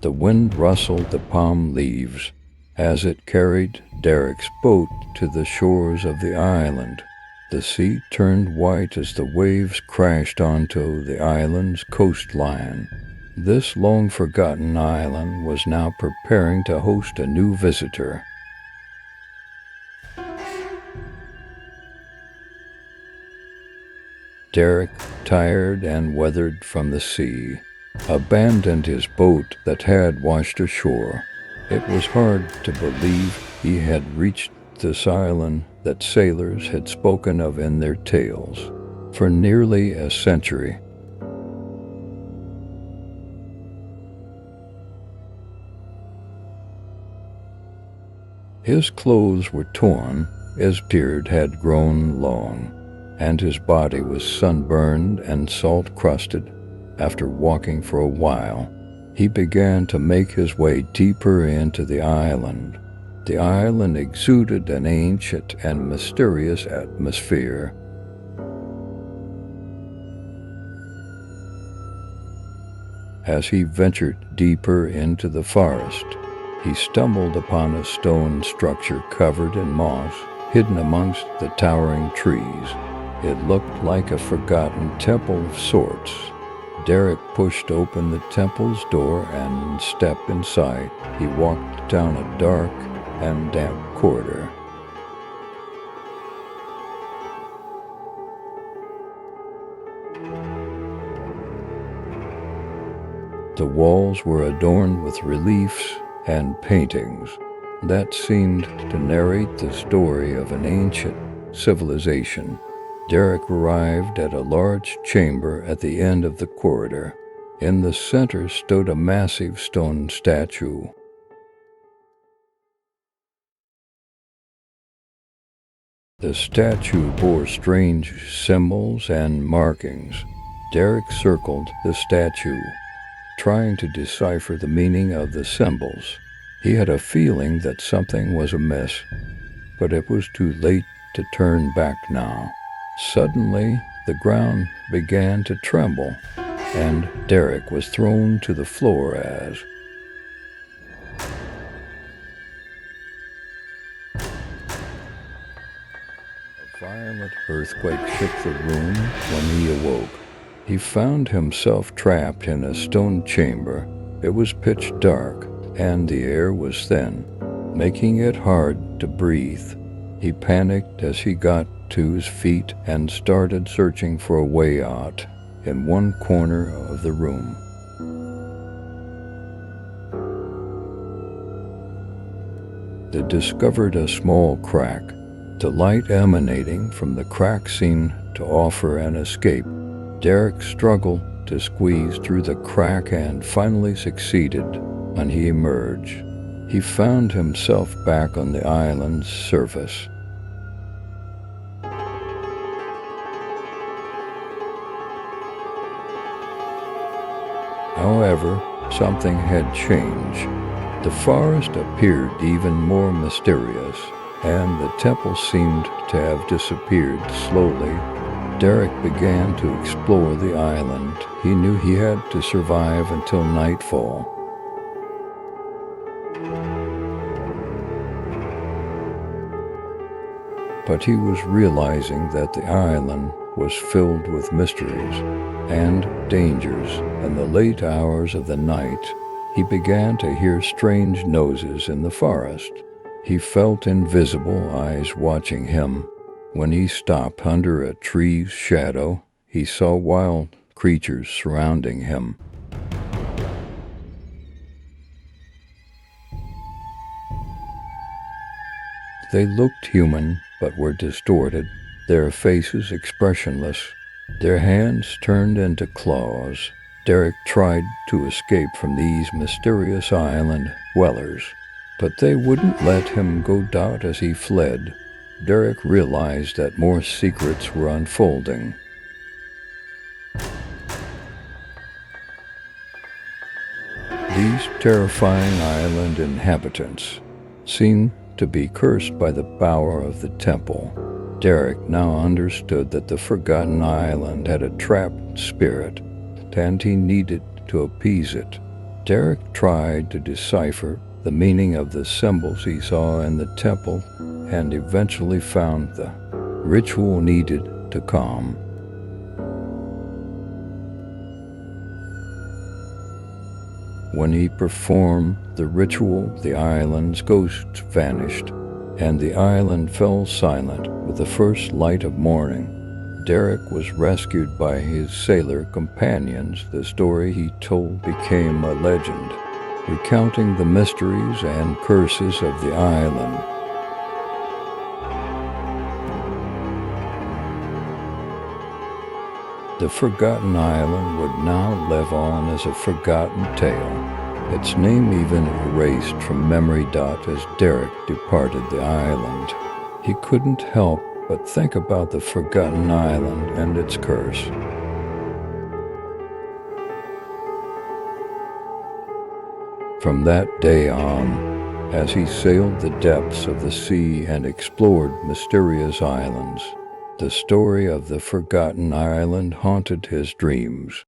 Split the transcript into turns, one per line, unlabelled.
The wind rustled the palm leaves as it carried Derek's boat to the shores of the island. The sea turned white as the waves crashed onto the island's coastline. This long-forgotten island was now preparing to host a new visitor. Derek, tired and weathered from the sea, abandoned his boat that had washed ashore. It was hard to believe he had reached this island that sailors had spoken of in their tales for nearly a century. His clothes were torn, his beard had grown long, and his body was sunburned and salt-crusted. After walking for a while, he began to make his way deeper into the island. The island exuded an ancient and mysterious atmosphere. As he ventured deeper into the forest, he stumbled upon a stone structure covered in moss, hidden amongst the towering trees. It looked like a forgotten temple of sorts. Derek pushed open the temple's door and stepped inside. He walked down a dark and damp corridor. The walls were adorned with reliefs and paintings that seemed to narrate the story of an ancient civilization. Derek arrived at a large chamber at the end of the corridor. In the center stood a massive stone statue. The statue bore strange symbols and markings. Derek circled the statue, trying to decipher the meaning of the symbols. He had a feeling that something was amiss, but it was too late to turn back now. Suddenly, the ground began to tremble, and Derek was thrown to the floor as a violent earthquake shook the room. When he awoke, he found himself trapped in a stone chamber. It was pitch dark, and the air was thin, making it hard to breathe. He panicked as he got to his feet and started searching for a way out. In one corner of the room, they discovered a small crack. The light emanating from the crack seemed to offer an escape. Derek struggled to squeeze through the crack and finally succeeded. When he emerged, he found himself back on the island's surface. However, something had changed. The forest appeared even more mysterious, and the temple seemed to have disappeared slowly. Derek began to explore the island. He knew he had to survive until nightfall. But he was realizing that the island was filled with mysteries and dangers. In the late hours of the night, he began to hear strange noises in the forest. He felt invisible eyes watching him. When he stopped under a tree's shadow, he saw wild creatures surrounding him. They looked human, but were distorted, their faces expressionless, their hands turned into claws. Derek tried to escape from these mysterious island dwellers, but they wouldn't let him go out as he fled. Derek realized that more secrets were unfolding. These terrifying island inhabitants seemed to be cursed by the power of the temple. Derek now understood that the forgotten island had a trapped spirit, and he needed to appease it. Derek tried to decipher the meaning of the symbols he saw in the temple and eventually found the ritual needed to calm. When he performed the ritual, the island's ghosts vanished, and the island fell silent with the first light of morning. Derek was rescued by his sailor companions. The story he told became a legend, recounting the mysteries and curses of the island. The Forgotten Island would now live on as a forgotten tale, its name even erased from memory as Derek departed the island. He couldn't help but think about the Forgotten Island and its curse. From that day on, as he sailed the depths of the sea and explored mysterious islands, the story of the Forgotten Island haunted his dreams.